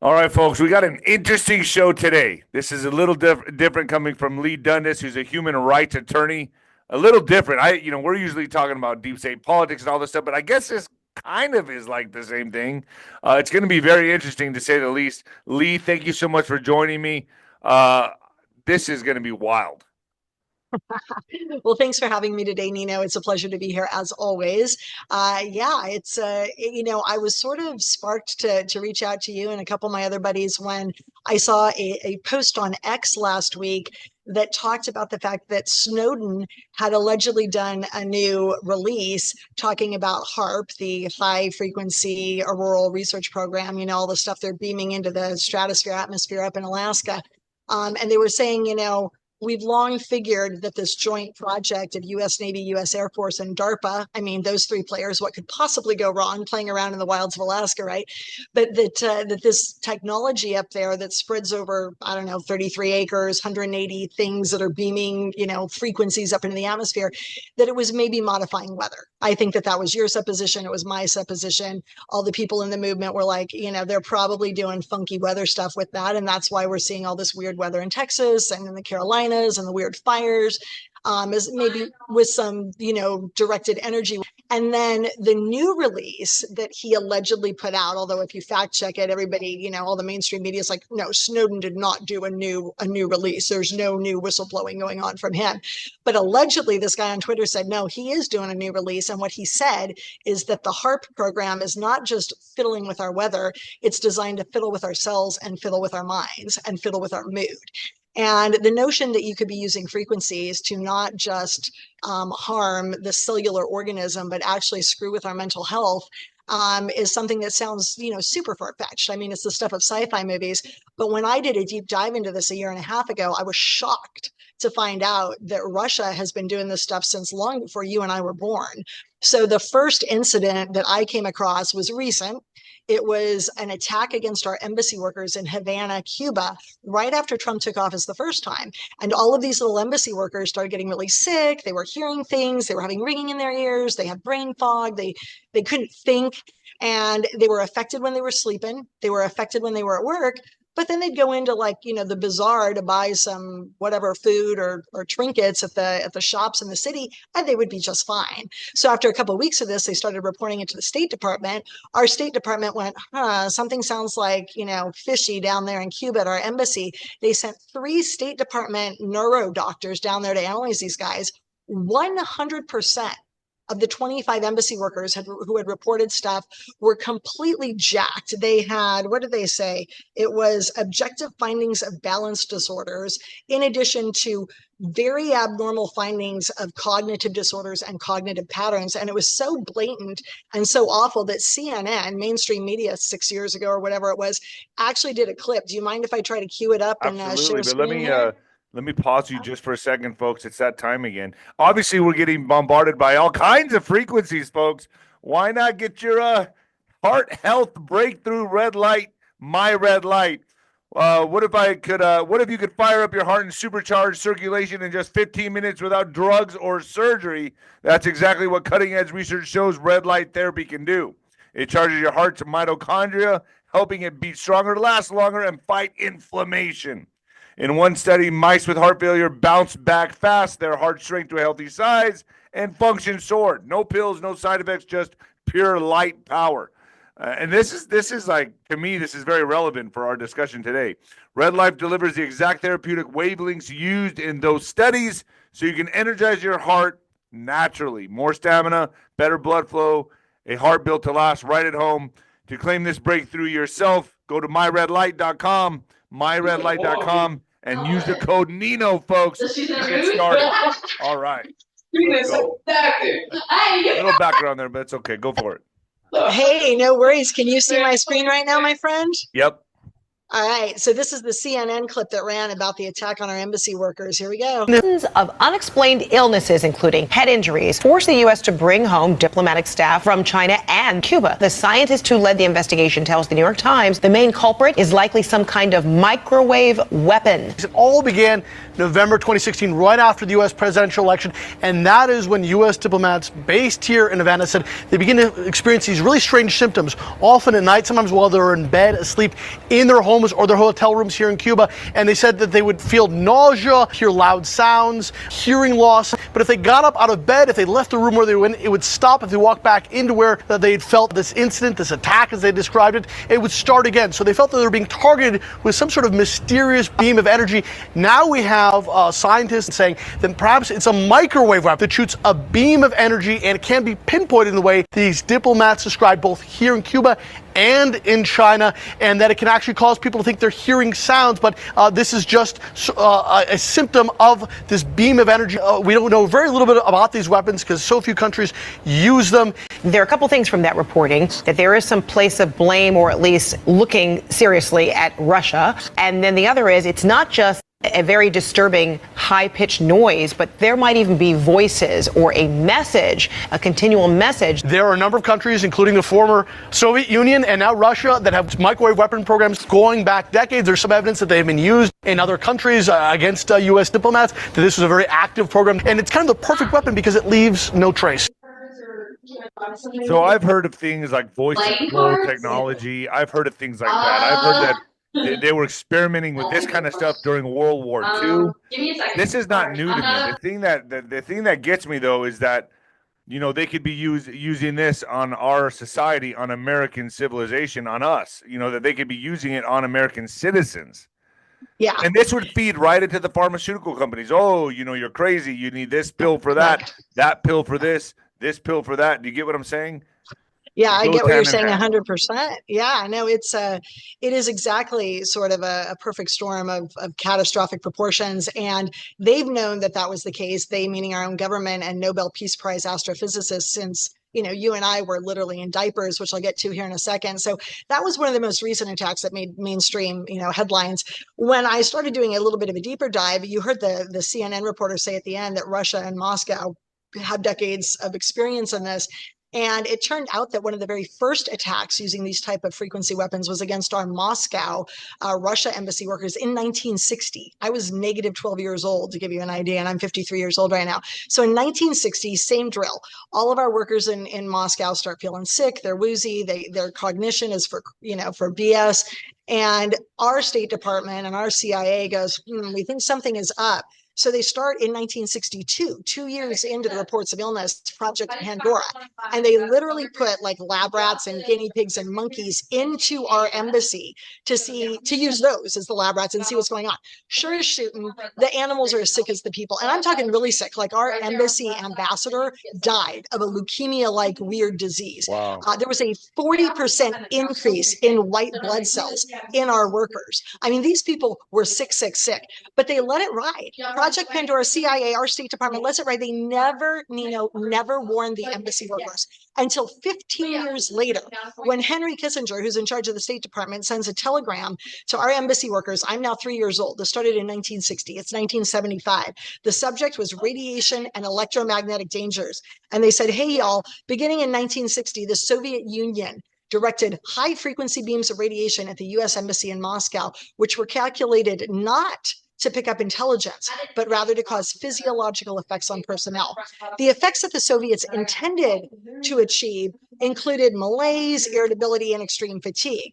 All right, folks, we got an interesting show today. This is a little different coming from Leigh Dundas, who's a human rights attorney. A little different. We're usually talking about deep state politics and all this stuff, but I guess this kind of is like the same thing. It's going to be very interesting to say the least. Leigh, thank you so much for joining me. This is going to be wild. Well, thanks for having me today, Nino. It's a pleasure to be here as always. I was sort of sparked to reach out to you and a couple of my other buddies when I saw a post on X last week that talked about the fact that Snowden had allegedly done a new release talking about HAARP, the high frequency auroral research program, all the stuff they're beaming into the stratosphere atmosphere up in Alaska. And they were saying, we've long figured that this joint project of U.S. Navy, U.S. Air Force, and DARPA, I mean, those three players, what could possibly go wrong playing around in the wilds of Alaska, right? But that this technology up there that spreads over, 33 acres, 180 things that are beaming, frequencies up into the atmosphere, that it was maybe modifying weather. I think that was your supposition. It was my supposition. All the people in the movement were like, they're probably doing funky weather stuff with that. And that's why we're seeing all this weird weather in Texas and in the Carolinas and the weird fires, is maybe with some, directed energy. And then the new release that he allegedly put out, although if you fact check it, everybody, all the mainstream media is like, no, Snowden did not do a new release. There's no new whistleblowing going on from him. But allegedly, this guy on Twitter said, no, he is doing a new release. And what he said is that the HAARP program is not just fiddling with our weather, it's designed to fiddle with our cells and fiddle with our minds and fiddle with our mood. And the notion that you could be using frequencies to not just harm the cellular organism, but actually screw with our mental health is something that sounds, super far-fetched. I mean, it's the stuff of sci-fi movies. But when I did a deep dive into this a year and a half ago, I was shocked to find out that Russia has been doing this stuff since long before you and I were born. So the first incident that I came across was recent. It was an attack against our embassy workers in Havana, Cuba, right after Trump took office the first time. And all of these little embassy workers started getting really sick. They were hearing things. They were having ringing in their ears. They had brain fog. They couldn't think. And they were affected when they were sleeping. They were affected when they were at work. But then they'd go into the bazaar to buy some whatever food or trinkets at the shops in the city, and they would be just fine. So after a couple of weeks of this, they started reporting it to the State Department. Our State Department went, something sounds like, fishy down there in Cuba at our embassy. They sent 3 State Department neuro doctors down there to analyze these guys. 100% of the 25 embassy workers who had reported stuff were completely jacked. They had, what did they say? It was objective findings of balance disorders, in addition to very abnormal findings of cognitive disorders and cognitive patterns. And it was so blatant and so awful that CNN, mainstream media 6 years ago or whatever it was, actually did a clip. Do you mind if I try to cue it up and share a screen here? Let me pause you just for a second, folks. It's that time again. Obviously, we're getting bombarded by all kinds of frequencies, folks. Why not get your heart health breakthrough red light, my red light? What if you could fire up your heart and supercharge circulation in just 15 minutes without drugs or surgery? That's exactly what cutting-edge research shows red light therapy can do. It charges your heart to mitochondria, helping it beat stronger, last longer, and fight inflammation. In one study, mice with heart failure bounced back fast, their heart shrank to a healthy size, and function soared. No pills, no side effects, just pure light power. And this is like, to me, this is very relevant for our discussion today. Red Light delivers the exact therapeutic wavelengths used in those studies so you can energize your heart naturally. More stamina, better blood flow, a heart built to last right at home. To claim this breakthrough yourself, go to myredlight.com. myredlight.com and use the code Nino, folks, to get started. All right. Let's go. A little background there, but it's okay. Go for it. Hey, no worries. Can you see my screen right now, my friend? Yep. All right, so this is the CNN clip that ran about the attack on our embassy workers. Here we go. Dozens of unexplained illnesses, including head injuries, forced the U.S. to bring home diplomatic staff from China and Cuba. The scientist who led the investigation tells the New York Times the main culprit is likely some kind of microwave weapon. It all began November 2016, right after the U.S. presidential election, and that is when U.S. diplomats based here in Havana said they begin to experience these really strange symptoms, often at night, sometimes while they're in bed, asleep in their homes or their hotel rooms here in Cuba. And they said that they would feel nausea, hear loud sounds, hearing loss. But if they got up out of bed, if they left the room where they were in, it would stop. If they walked back into where they had felt this incident, this attack as they described it, it would start again. So they felt that they were being targeted with some sort of mysterious beam of energy. Now we have scientists saying that perhaps it's a microwave weapon that shoots a beam of energy, and it can be pinpointed in the way these diplomats described both here in Cuba and in China, and that it can actually cause people to think they're hearing sounds, but this is just a symptom of this beam of energy. We don't know very little bit about these weapons because so few countries use them. There are a couple things from that reporting, that there is some place of blame, or at least looking seriously at Russia. And then the other is, it's not just a very disturbing high-pitched noise, but there might even be voices or a message, a continual message. There are a number of countries, including the former Soviet Union and now Russia, that have microwave weapon programs going back decades. There's some evidence that they've been used in other countries against U.S. diplomats, that this was a very active program. And it's kind of the perfect weapon because it leaves no trace. So I've heard of things like voice control technology. I've heard of things like that. I've heard that they were experimenting with this kind of stuff during World War II. This is not new to me. The thing that gets me though is that, you know, they could be using this on our society, on American civilization, on us. You know, that they could be using it on American citizens. Yeah. And this would feed right into the pharmaceutical companies. Oh, you know, you're crazy. You need this pill for that, that pill for this pill for that. Do you get what I'm saying? Yeah, I get what you're saying 100%. Yeah, I know it is exactly sort of a perfect storm of catastrophic proportions. And they've known that that was the case, they meaning our own government and Nobel Peace Prize astrophysicists, since, you know, you and I were literally in diapers, which I'll get to here in a second. So that was one of the most recent attacks that made mainstream, you know, headlines. When I started doing a little bit of a deeper dive, you heard the CNN reporter say at the end that Russia and Moscow have decades of experience in this. And it turned out that one of the very first attacks using these type of frequency weapons was against our Moscow, Russia embassy workers in 1960. I was negative 12 years old, to give you an idea, and I'm 53 years old right now. So in 1960, same drill. All of our workers in Moscow start feeling sick. They're woozy. Their cognition is for BS. And our State Department and our CIA goes, we think something is up. So they start in 1962, 2 years into the reports of illness, Project Pandora. And they literally put like lab rats and guinea pigs and monkeys into our embassy to use those as the lab rats and see what's going on. Sure as shooting, the animals are as sick as the people. And I'm talking really sick. Like our embassy ambassador died of a leukemia-like weird disease. Wow. There was a 40% increase in white blood cells in our workers. I mean, these people were sick, but they let it ride. Project Pandora, CIA, our State Department lets it ride. They never warned the embassy workers until 15 years later, when Henry Kissinger, who's in charge of the State Department, sends a telegram to our embassy workers. I'm now 3 years old. This started in 1960. It's 1975. The subject was radiation and electromagnetic dangers. And they said, hey, y'all, beginning in 1960, the Soviet Union directed high-frequency beams of radiation at the U.S. Embassy in Moscow, which were calculated not to pick up intelligence, but rather to cause physiological effects on personnel. The effects that the Soviets intended to achieve included malaise, irritability, and extreme fatigue.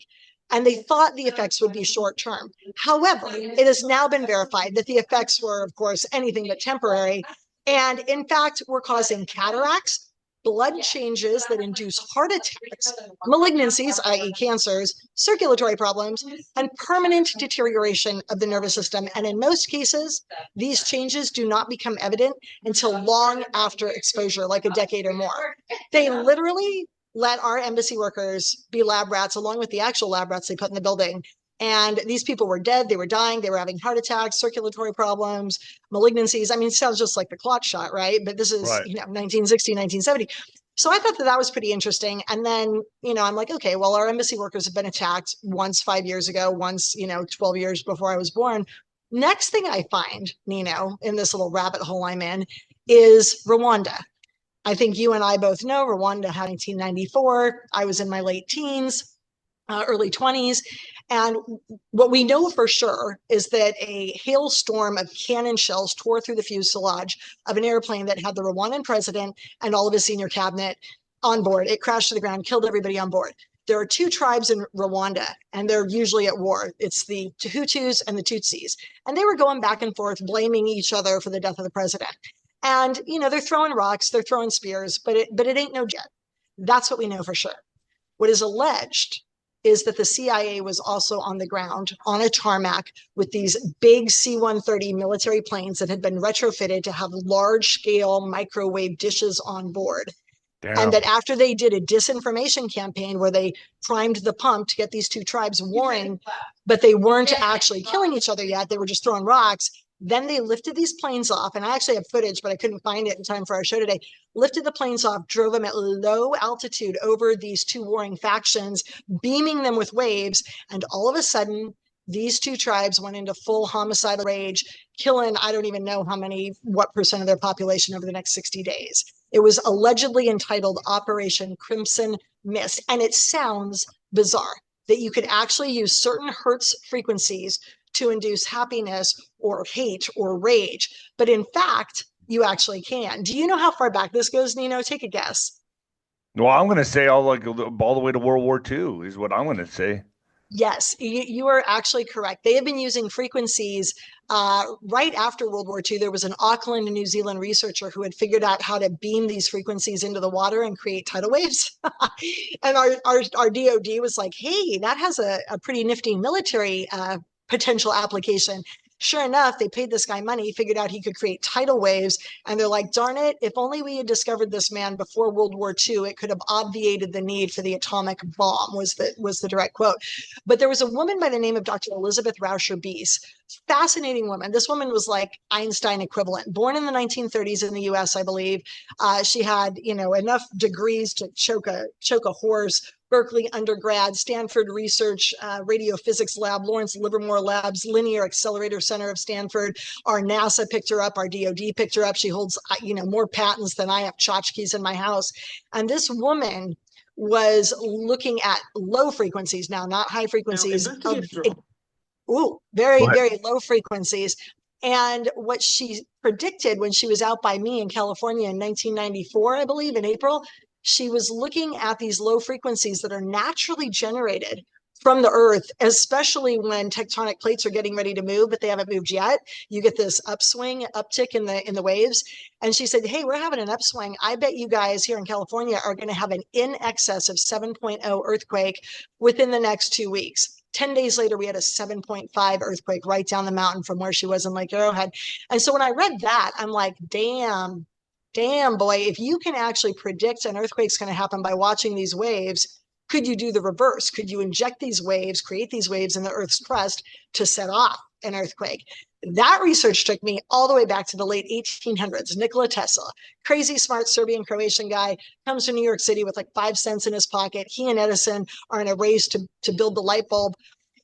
And they thought the effects would be short-term. However, it has now been verified that the effects were, of course, anything but temporary, and in fact, were causing cataracts, blood changes that induce heart attacks, malignancies, i.e. cancers, circulatory problems, and permanent deterioration of the nervous system. And in most cases, these changes do not become evident until long after exposure, like a decade or more. They literally let our embassy workers be lab rats along with the actual lab rats they put in the building. And these people were dead, they were dying, they were having heart attacks, circulatory problems, malignancies. I mean, it sounds just like the clot shot, right? But this is, right. 1960, 1970. So I thought that was pretty interesting. And then, I'm like, okay, well, our embassy workers have been attacked once 5 years ago, once, 12 years before I was born. Next thing I find, Nino, in this little rabbit hole I'm in, is Rwanda. I think you and I both know Rwanda had 1994. I was in my late teens, early 20s. And what we know for sure is that a hailstorm of cannon shells tore through the fuselage of an airplane that had the Rwandan president and all of his senior cabinet on board. It crashed to the ground, killed everybody on board. There are two tribes in Rwanda, and they're usually at war. It's the Hutus and the Tutsis. And they were going back and forth, blaming each other for the death of the president. And, they're throwing rocks, they're throwing spears, but it ain't no jet. That's what we know for sure. What is alleged is that the CIA was also on the ground on a tarmac with these big C-130 military planes that had been retrofitted to have large-scale microwave dishes on board. Damn. And that after they did a disinformation campaign where they primed the pump to get these two tribes warring, but they weren't actually killing each other yet, they were just throwing rocks, then they lifted these planes off, and I actually have footage, but I couldn't find it in time for our show today, lifted the planes off, drove them at low altitude over these two warring factions, beaming them with waves, and all of a sudden, these two tribes went into full homicidal rage, killing, I don't even know what percent of their population over the next 60 days. It was allegedly entitled Operation Crimson Mist. And it sounds bizarre that you could actually use certain Hertz frequencies to induce happiness or hate or rage. But in fact, you actually can. Do you know how far back this goes, Nino? Take a guess. Well, I'm going to say all the way to World War II is what I'm going to say. Yes, you are actually correct. They have been using frequencies right after World War II. There was an Auckland, New Zealand researcher who had figured out how to beam these frequencies into the water and create tidal waves. And our DOD was like, hey, that has a pretty nifty military potential application. Sure enough, they paid this guy money, figured out he could create tidal waves, and they're like, darn it, if only we had discovered this man before World War II, it could have obviated the need for the atomic bomb, was the direct quote. But there was a woman by the name of Dr. Elizabeth Roucher-Beese, fascinating woman. This woman was like Einstein equivalent, born in the 1930s in the US, I believe. She had, enough degrees to choke a horse. Berkeley undergrad, Stanford Research, Radio Physics Lab, Lawrence Livermore Labs, Linear Accelerator Center of Stanford. Our NASA picked her up. Our DOD picked her up. She holds, more patents than I have tchotchkes in my house. And this woman was looking at low frequencies now, not high frequencies. Very, very low frequencies. And what she predicted when she was out by me in California in 1994, I believe, in April, she was looking at these low frequencies that are naturally generated from the earth, especially when tectonic plates are getting ready to move, but they haven't moved yet. You get this uptick in the waves. And she said, hey, we're having an upswing. I bet you guys here in California are going to have an in excess of 7.0 earthquake within the next 2 weeks. 10 days later, we had a 7.5 earthquake right down the mountain from where she was in Lake Arrowhead. And so when I read that, I'm like, damn, boy, if you can actually predict an earthquake's going to happen by watching these waves, could you do the reverse? Could you inject these waves, create these waves in the Earth's crust to set off an earthquake? That research took me all the way back to the late 1800s. Nikola Tesla, crazy smart Serbian Croatian guy, comes to New York City with like 5 cents in his pocket. He and Edison are in a race to build the light bulb.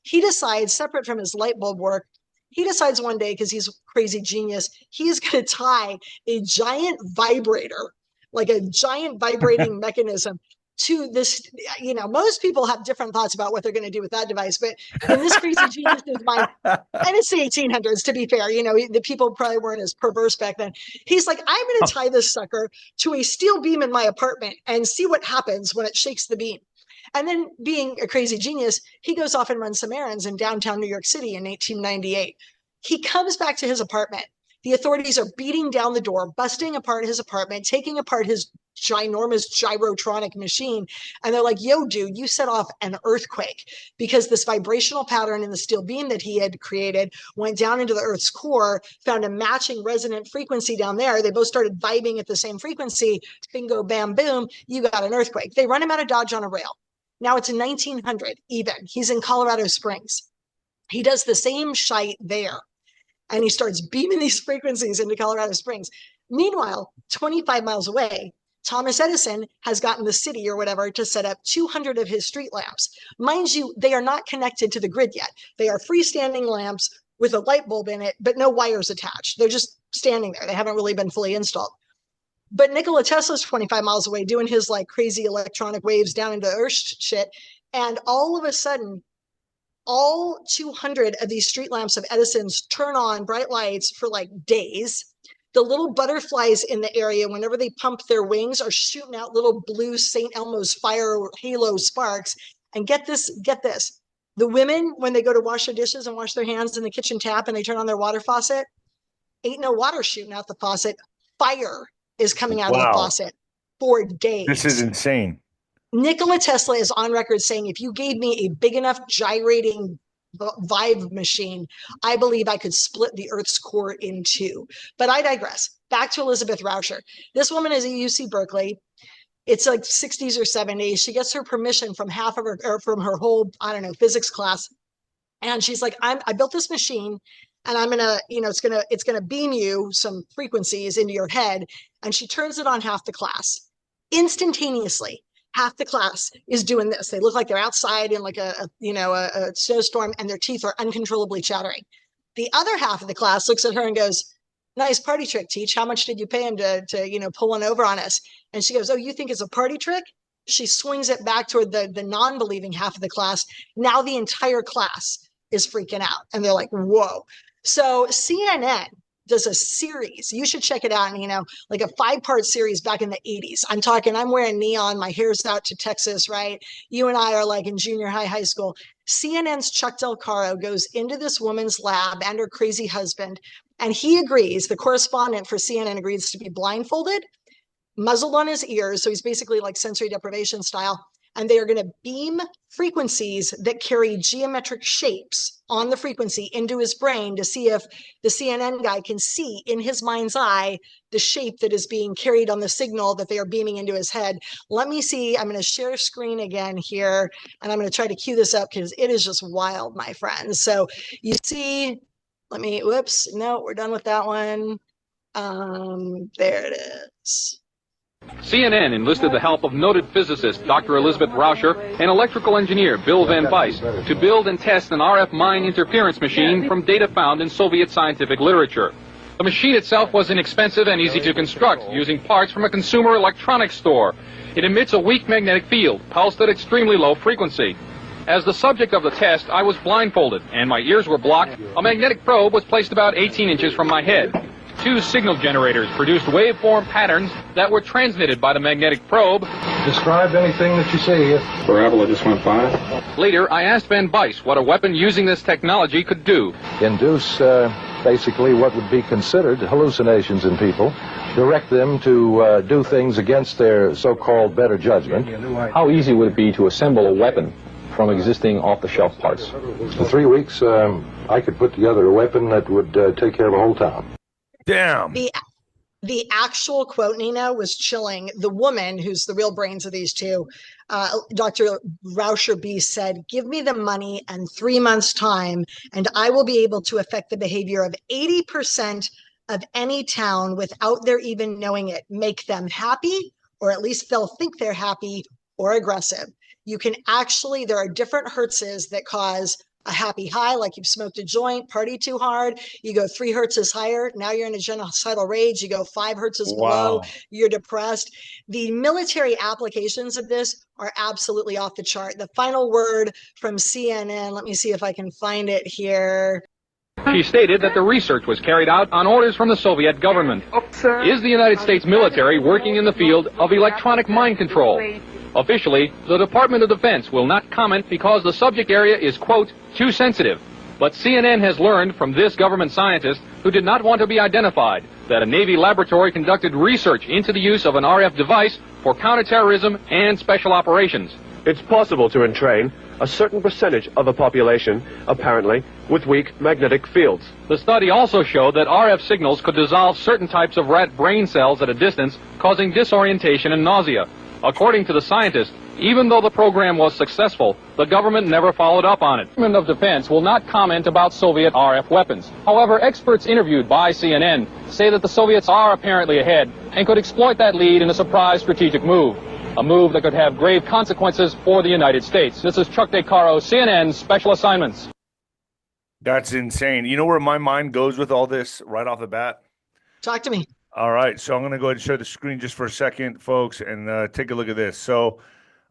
He decides, separate from his light bulb work, he decides one day, because he's a crazy genius, he's going to tie a giant vibrator, like a giant vibrating mechanism, to this. Most people have different thoughts about what they're going to do with that device, but in this crazy genius's mind, and it's the 1800s, to be fair, the people probably weren't as perverse back then. He's like, I'm going to tie this sucker to a steel beam in my apartment and see what happens when it shakes the beam. And then, being a crazy genius, he goes off and runs some errands in downtown New York City in 1898. He comes back to his apartment. The authorities are beating down the door, busting apart his apartment, taking apart his ginormous gyrotronic machine. And they're like, yo, dude, you set off an earthquake, because this vibrational pattern in the steel beam that he had created went down into the Earth's core, found a matching resonant frequency down there. They both started vibing at the same frequency. Bingo, bam, boom, you got an earthquake. They run him out of Dodge on a rail. Now it's in 1900 even. He's in Colorado Springs. He does the same shite there. And he starts beaming these frequencies into Colorado Springs. Meanwhile, 25 miles away, Thomas Edison has gotten the city or whatever to set up 200 of his street lamps. Mind you, they are not connected to the grid yet. They are freestanding lamps with a light bulb in it, but no wires attached. They're just standing there. They haven't really been fully installed. But Nikola Tesla's 25 miles away doing his like crazy electronic waves down into earth shit. And all of a sudden, all 200 of these street lamps of Edison's turn on bright lights for like days. The little butterflies in the area, whenever they pump their wings, are shooting out little blue St. Elmo's fire halo sparks. And get this, the women, when they go to wash their dishes and wash their hands in the kitchen tap and they turn on their water faucet, ain't no water shooting out the faucet. Fire is coming out of the faucet for days. This is insane. Nikola Tesla is on record saying, if you gave me a big enough gyrating vibe machine, I believe I could split the Earth's core in two. But I digress. Back to Elizabeth Rauscher. This woman is at UC Berkeley. It's like 60s or 70s. She gets her permission from half of her, or from her whole, I don't know, physics class. And she's like, I built this machine and I'm gonna, it's gonna beam you some frequencies into your head. And she turns it on half the class. Instantaneously, half the class is doing this. They look like they're outside in like a snowstorm and their teeth are uncontrollably chattering. The other half of the class looks at her and goes, nice party trick, Teach. How much did you pay him to pull one over on us? And she goes, oh, you think it's a party trick? She swings it back toward the non-believing half of the class. Now the entire class is freaking out. And they're like, whoa. So CNN does a series. You should check it out. And, like a 5-part series back in the 80s. I'm wearing neon. My hair's out to Texas, right? You and I are like in junior high school. CNN's Chuck Del Caro goes into this woman's lab and her crazy husband. And he agrees, the correspondent for CNN agrees to be blindfolded, muzzled on his ears. So he's basically like sensory deprivation style. And they are going to beam frequencies that carry geometric shapes on the frequency into his brain to see if the CNN guy can see in his mind's eye the shape that is being carried on the signal that they are beaming into his head. Let me see. I'm going to share screen again here, and I'm going to try to cue this up because it is just wild, my friends. So you see, whoops, no, we're done with that one. There it is. CNN enlisted the help of noted physicist Dr. Elizabeth Rauscher and electrical engineer Bill Van Wijs to build and test an RF mine interference machine from data found in Soviet scientific literature. The machine itself was inexpensive and easy to construct, using parts from a consumer electronics store. It emits a weak magnetic field, pulsed at extremely low frequency. As the subject of the test, I was blindfolded and my ears were blocked. A magnetic probe was placed about 18 inches from my head. 2 signal generators produced waveform patterns that were transmitted by the magnetic probe. Describe anything that you see here. Parabola just went by. Later, I asked Van Wijs what a weapon using this technology could do. Induce basically what would be considered hallucinations in people, direct them to do things against their so-called better judgment. How easy would it be to assemble a weapon from existing off-the-shelf parts? In 3 weeks, I could put together a weapon that would take care of a whole town. Damn. The actual quote, Nina, was chilling. The woman, who's the real brains of these two, Dr. Rauscher B, said, give me the money and 3 months' time, and I will be able to affect the behavior of 80% of any town without their even knowing it. Make them happy, or at least they'll think they're happy, or aggressive. You can actually, there are different hertzes that cause a happy high, like you've smoked a joint, party too hard. You go 3 hertzes higher. Now you're in a genocidal rage. You go 5 hertzes below. You're depressed. The military applications of this are absolutely off the chart. The final word from CNN, let me see if I can find it here. She stated that the research was carried out on orders from the Soviet government. Is the United States military working in the field of electronic mind control? Officially, the Department of Defense will not comment because the subject area is, quote, too sensitive. But CNN has learned from this government scientist, who did not want to be identified, that a Navy laboratory conducted research into the use of an RF device for counterterrorism and special operations. It's possible to entrain a certain percentage of a population, apparently, with weak magnetic fields. The study also showed that RF signals could dissolve certain types of rat brain cells at a distance, causing disorientation and nausea. According to the scientist, Even though the program was successful, the government never followed up on it. The Department of Defense will not comment about Soviet RF weapons. However, experts interviewed by CNN say that the Soviets are apparently ahead and could exploit that lead in a surprise strategic move. A move that could have grave consequences for the United States. This is 𝗀𝗃𝗃𝗁𝗏, CNN Special Assignments. That's insane. You know where my mind goes with all this right off the bat? Talk to me. All right, so I'm going to go ahead and share the screen just for a second, folks, and take a look at this. So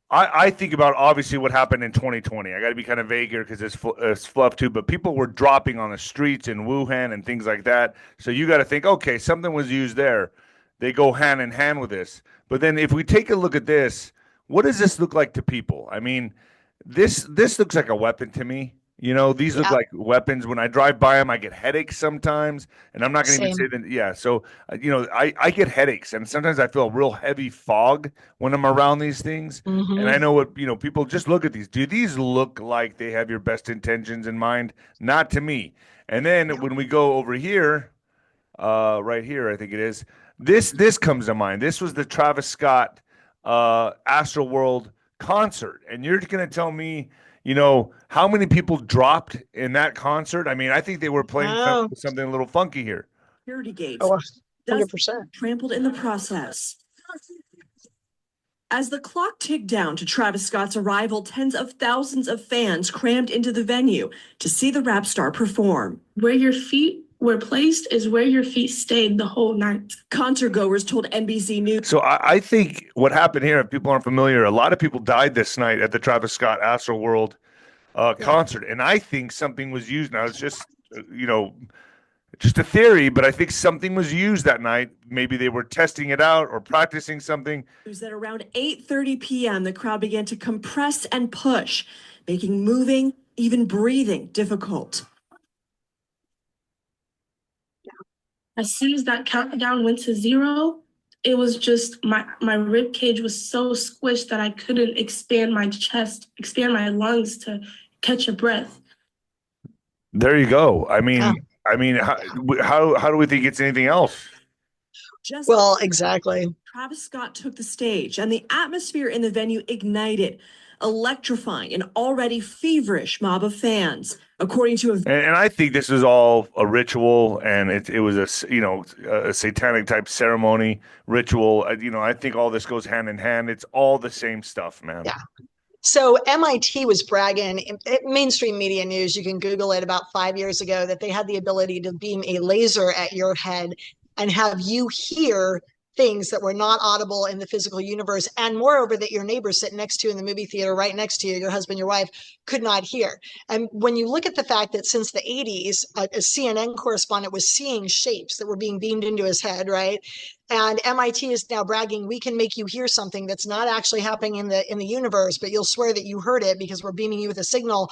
I think about, obviously, what happened in 2020. I got to be kind of vague here because it's fluff too, but people were dropping on the streets in Wuhan and things like that. So you got to think, okay, something was used there. They go hand in hand with this. But then if we take a look at this, what does this look like to people? I mean, this looks like a weapon to me. You know, these look like weapons. When I drive by them, I get headaches sometimes. And I'm not going to even say that. Yeah. So, you know, I get headaches. And sometimes I feel a real heavy fog when I'm around these things. And I know what, you know, people just look at these. Do these look like they have your best intentions in mind? Not to me. And then when we go over here, right here, I think it is, this comes to mind. This was the Travis Scott Astroworld concert. And you're going to tell me, you know, how many people dropped in that concert? I mean, I think they were playing something a little funky here. Security gates. Oh, 100%. Trampled in the process. As the clock ticked down to Travis Scott's arrival, tens of thousands of fans crammed into the venue to see the rap star perform. Where your feet were placed is where your feet stayed the whole night. Concert goers told NBC News. So I think what happened here, if people aren't familiar, a lot of people died this night at the Travis Scott Astroworld concert. And I think something was used. Now, it's just, you know, just a theory, but I think something was used that night. Maybe they were testing it out or practicing something. News that around 8:30 p.m., the crowd began to compress and push, making moving, even breathing difficult. As soon as that countdown went to 0, it was just my rib cage was so squished that I couldn't expand my chest, expand my lungs to catch a breath. There you go. I mean, how do we think it's anything else? Well, exactly. Travis Scott took the stage, and the atmosphere in the venue ignited, electrifying an already feverish mob of fans. According to and I think this is all a ritual, and it was a satanic type ceremony ritual. You know, I think all this goes hand in hand. It's all the same stuff, man. Yeah. So MIT was bragging in mainstream media news. You can Google it, about 5 years ago, that they had the ability to beam a laser at your head and have you hear things that were not audible in the physical universe, and moreover that your neighbor sitting next to you in the movie theater right next to you, your husband, your wife, could not hear. And when you look at the fact that since the 80s, a CNN correspondent was seeing shapes that were being beamed into his head, right? And MIT is now bragging, we can make you hear something that's not actually happening in the universe, but you'll swear that you heard it because we're beaming you with a signal.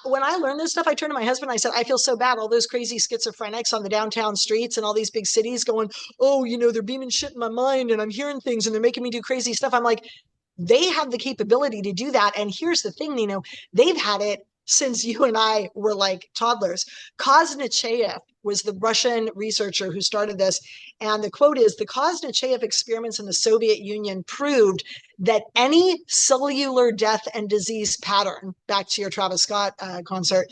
When I learned this stuff, I turned to my husband and I said, I feel so bad. All those crazy schizophrenics on the downtown streets and all these big cities going, oh, you know, they're beaming shit in my mind and I'm hearing things and they're making me do crazy stuff. I'm like, they have the capability to do that. And here's the thing, you know, they've had it since you and I were like toddlers. 𝗧𝗵𝗶𝗹 was the Russian researcher who started this. And the quote is, the 𝗧𝗵𝗶𝗹 experiments in the Soviet Union proved that any cellular death and disease pattern, back to your Travis Scott concert,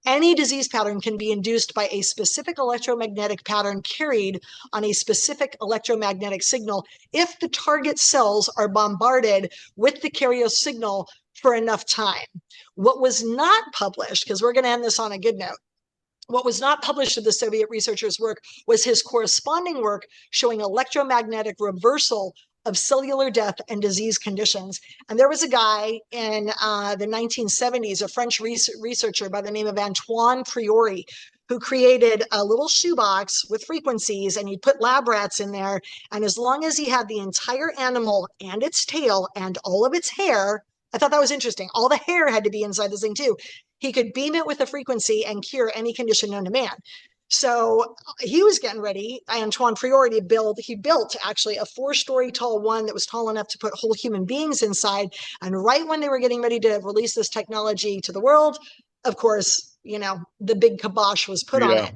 any disease pattern can be induced by a specific electromagnetic pattern carried on a specific electromagnetic signal if the target cells are bombarded with the carrier signal for enough time. What was not published, because we're going to end this on a good note, what was not published of the Soviet researcher's work was his corresponding work showing electromagnetic reversal of cellular death and disease conditions. And there was a guy in the 1970s, a French researcher by the name of Antoine Priori, who created a little shoebox with frequencies, and he put lab rats in there. And as long as he had the entire animal and its tail and all of its hair, I thought that was interesting. All the hair had to be inside this thing too. He could beam it with a frequency and cure any condition known to man. So he was getting ready, Antoine Priori, he built actually a 4-story tall one that was tall enough to put whole human beings inside. And right when they were getting ready to release this technology to the world, of course, you know, the big kibosh was put on it.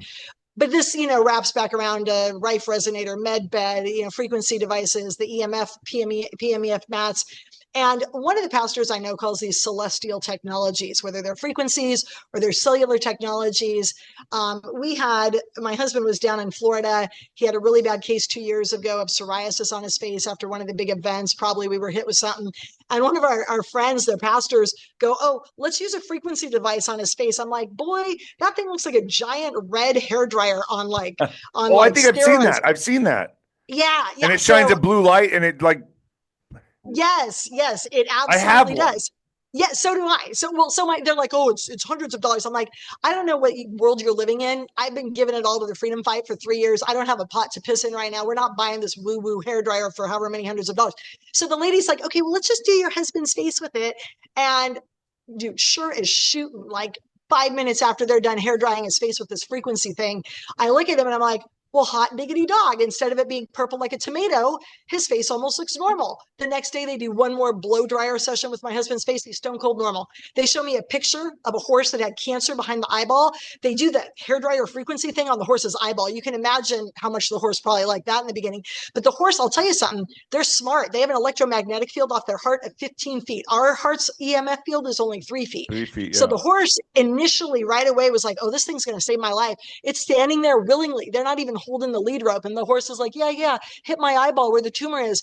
But this, you know, wraps back around Rife resonator, med bed, you know, frequency devices, the EMF, PMEF mats. And one of the pastors I know calls these celestial technologies, whether they're frequencies or they're cellular technologies. My husband was down in Florida. He had a really bad case 2 years ago of psoriasis on his face after one of the big events. Probably we were hit with something. And one of our friends, the pastors, go, oh, let's use a frequency device on his face. I'm like, boy, that thing looks like a giant red hairdryer on like on. Oh, like I think I've seen that. I've seen that. Yeah. And it shines a blue light, and it like. Yes, it absolutely does. Yeah, so do I. They're like, oh, it's hundreds of dollars. I'm like, I don't know what world you're living in. I've been giving it all to the freedom fight for 3 years. I don't have a pot to piss in right now. We're not buying this woo-woo hairdryer for however many hundreds of dollars. So the lady's like, okay, well, let's just do your husband's face with it. And dude, sure as shooting, like 5 minutes after they're done hair drying his face with this frequency thing, I look at him and I'm like, well, hot diggity dog. Instead of it being purple like a tomato, his face almost looks normal. The next day, they do one more blow dryer session with my husband's face. He's stone cold normal. They show me a picture of a horse that had cancer behind the eyeball. They do that hair dryer frequency thing on the horse's eyeball. You can imagine how much the horse probably liked that in the beginning. But the horse, I'll tell you something, they're smart. They have an electromagnetic field off their heart at 15 feet. Our heart's EMF field is only 3 feet. 3 feet, yeah. So the horse initially right away was like, oh, this thing's going to save my life. It's standing there willingly. They're not even holding the lead rope. And the horse is like, yeah, hit my eyeball where the tumor is.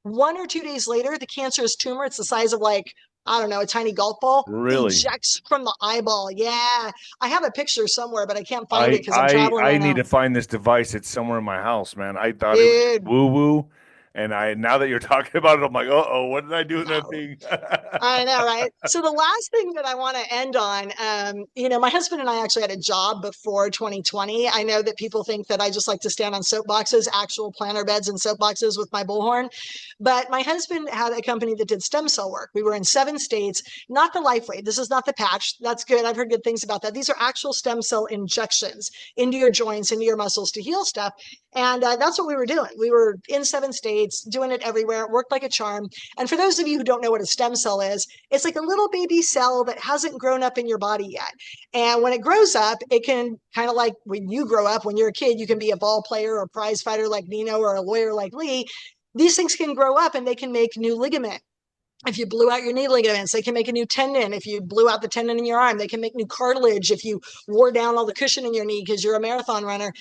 1 or 2 days later, the cancerous tumor, it's the size of like, I don't know, a tiny golf ball, really ejects from the eyeball. Yeah. I have a picture somewhere, but I can't find it because I'm traveling. I need to find this device. It's somewhere in my house, man. I thought it was woo-woo. And now that you're talking about it, I'm like, uh-oh, what did I do with that thing? I know, right? So the last thing that I want to end on, my husband and I actually had a job before 2020. I know that people think that I just like to stand on soapboxes, actual planter beds and soapboxes with my bullhorn. But my husband had a company that did stem cell work. We were in 7 states, not the LifeWave. This is not the patch. That's good. I've heard good things about that. These are actual stem cell injections into your joints, into your muscles to heal stuff. And that's what we were doing. We were in 7 states. Doing it everywhere. It worked like a charm. And for those of you who don't know what a stem cell is, it's like a little baby cell that hasn't grown up in your body yet. And when it grows up, it can kind of like when you grow up, when you're a kid, you can be a ball player or a prize fighter like Nino or a lawyer like Leigh. These things can grow up and they can make new ligament. If you blew out your knee ligaments, they can make a new tendon. If you blew out the tendon in your arm, they can make new cartilage. If you wore down all the cushion in your knee because you're a marathon runner,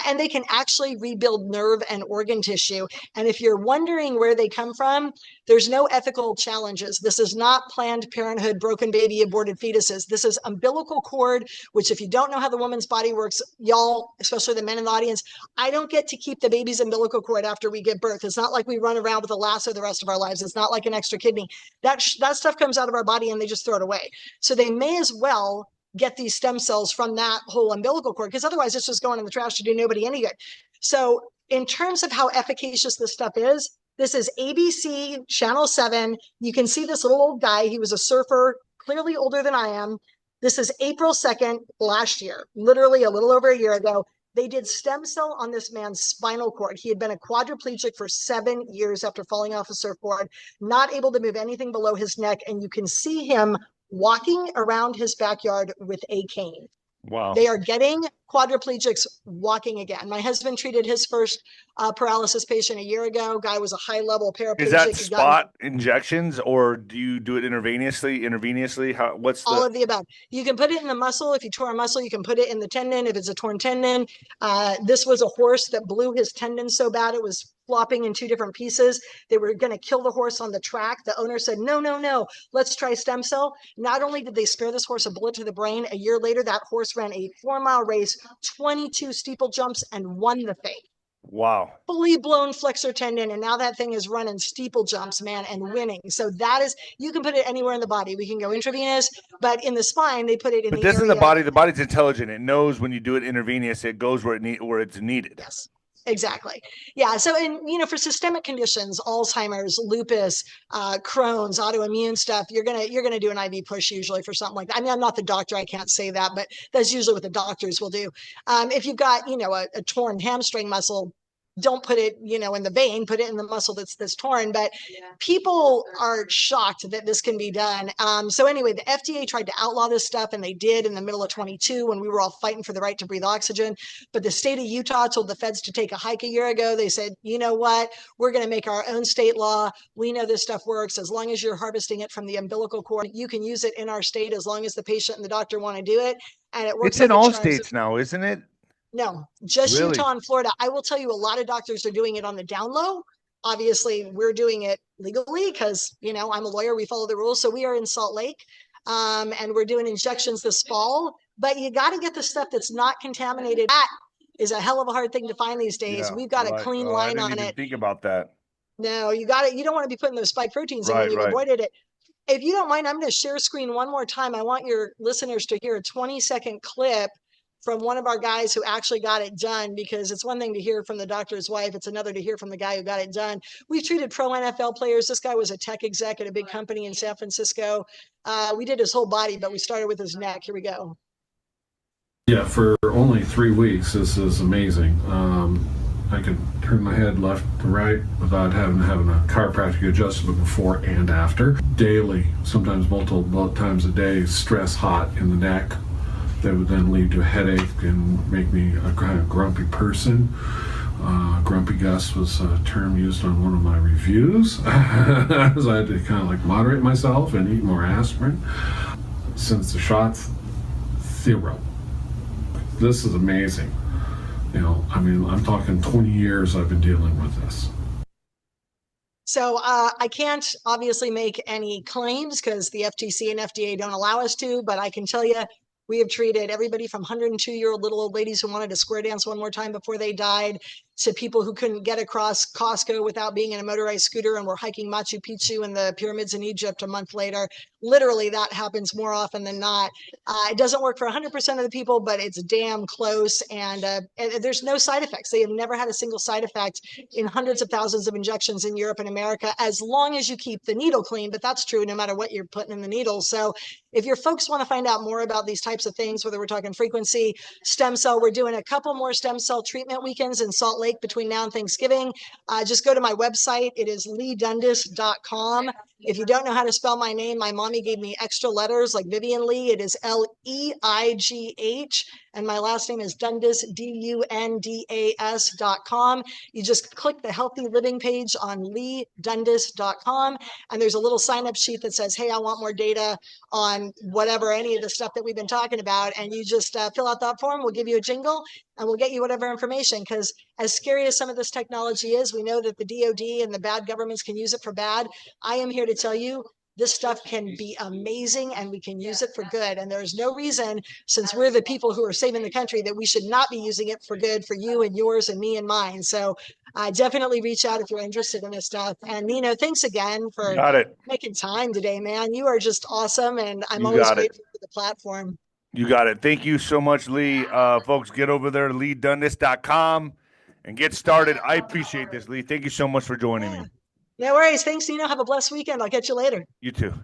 and they can actually rebuild nerve and organ tissue. And if you're wondering where they come from, there's no ethical challenges. This is not Planned Parenthood, broken baby, aborted fetuses. This is umbilical cord, which if you don't know how the woman's body works, y'all, especially the men in the audience, I don't get to keep the baby's umbilical cord after we give birth. It's not like we run around with a lasso the rest of our lives. It's not like an extra kidney. That stuff comes out of our body and they just throw it away. So they may as well get these stem cells from that whole umbilical cord, because otherwise it's just going in the trash to do nobody any good. So in terms of how efficacious this stuff is, this is ABC Channel 7. You can see this little old guy. He was a surfer, clearly older than I am. This is April 2nd last year, literally a little over a year ago. They did stem cell on this man's spinal cord. He had been a quadriplegic for 7 years after falling off a surfboard, not able to move anything below his neck. And you can see him walking around his backyard with a cane. Wow. They are getting quadriplegics walking again. My husband treated his first paralysis patient a year ago. Guy was a high-level paraplegic. Is that spot injections, or do you do it intravenously? What's all of the above? You can put it in the muscle. If you tore a muscle, you can put it in the tendon. If it's a torn tendon, this was a horse that blew his tendon so bad it was flopping in 2 different pieces. They were going to kill the horse on the track. The owner said, no, let's try stem cell. Not only did they spare this horse a bullet to the brain, a year later, that horse ran a 4-mile race, 22 steeple jumps, and won the thing. Wow. Fully blown flexor tendon. And now that thing is running steeple jumps, man, and winning. So that is, you can put it anywhere in the body. We can go intravenous, but in the spine, they put it in the area. The body's intelligent. It knows when you do it intravenous, it goes where it's needed. Yes. Exactly. Yeah. So, for systemic conditions, Alzheimer's, lupus, Crohn's, autoimmune stuff, you're gonna do an IV push usually for something like that. I mean, I'm not the doctor, I can't say that, but that's usually what the doctors will do. If you've got, a torn hamstring muscle, don't put it, in the vein, put it in the muscle that's torn. But people are shocked that this can be done. So anyway, the FDA tried to outlaw this stuff, and they did in the middle of 22 when we were all fighting for the right to breathe oxygen. But the state of Utah told the feds to take a hike a year ago. They said, you know what? We're going to make our own state law. We know this stuff works. As long as you're harvesting it from the umbilical cord, you can use it in our state as long as the patient and the doctor want to do it. And it works. It's in all states now, isn't it? No, just Really? Utah and Florida. I will tell you, a lot of doctors are doing it on the down low. Obviously, we're doing it legally because, I'm a lawyer. We follow the rules. So we are in Salt Lake, and we're doing injections this fall. But you got to get the stuff that's not contaminated. That is a hell of a hard thing to find these days. Yeah, We've got right. a clean Oh, line I on didn't even it. think about that. No, you got it. You don't want to be putting those spike proteins in when you've avoided it. If you don't mind, I'm going to share screen one more time. I want your listeners to hear a 20-second clip from one of our guys who actually got it done, because it's one thing to hear from the doctor's wife. It's another to hear from the guy who got it done. We've treated pro NFL players. This guy was a tech exec at a big company in San Francisco. We did his whole body, but we started with his neck. Here we go. Yeah, for only 3 weeks, this is amazing. I could turn my head left to right without having a chiropractic adjustment before and after. Daily, sometimes multiple times a day, stress hot in the neck. That would then lead to a headache and make me a kind of grumpy person. Grumpy Gus was a term used on one of my reviews, as I had to kind of like moderate myself and eat more aspirin. Since the shots, 0. This is amazing. I'm talking 20 years I've been dealing with this. So I can't obviously make any claims because the FTC and FDA don't allow us to, but I can tell you, we have treated everybody from 102-year-old little old ladies who wanted to square dance one more time before they died, to people who couldn't get across Costco without being in a motorized scooter and were hiking Machu Picchu and the pyramids in Egypt a month later. Literally, that happens more often than not. It doesn't work for 100% of the people, but it's damn close. And there's no side effects. They have never had a single side effect in hundreds of thousands of injections in Europe and America, as long as you keep the needle clean. But that's true no matter what you're putting in the needle. So if your folks want to find out more about these types of things, whether we're talking frequency, stem cell, we're doing a couple more stem cell treatment weekends in Salt Lake between now and Thanksgiving. Just go to my website. It is 𝗫Dundas.com. If you don't know how to spell my name, my mommy gave me extra letters like Vivian Lee. It is Leigh, and my last name is Dundas, DUNDAS.com. You just click the healthy living page on 𝗫Dundas.com, and there's a little sign-up sheet that says, hey, I want more data on whatever, any of the stuff that we've been talking about, and you just fill out that form. We'll give you a jingle, and we'll get you whatever information, because as scary as some of this technology is, we know that the DOD and the bad governments can use it for bad. I am here to tell you, this stuff can be amazing, and we can use it for good. And there's no reason, since we're the people who are saving the country, that we should not be using it for good for you and yours and me and mine. So definitely reach out if you're interested in this stuff. And Nino, thanks again for making time today, man. You are just awesome, and I'm always grateful for the platform. You got it. Thank you so much, Leigh. Folks, get over there to 𝗫Dundas.com and get started. I appreciate this, Leigh. Thank you so much for joining me. No worries. Thanks, Nino. Have a blessed weekend. I'll catch you later. You too.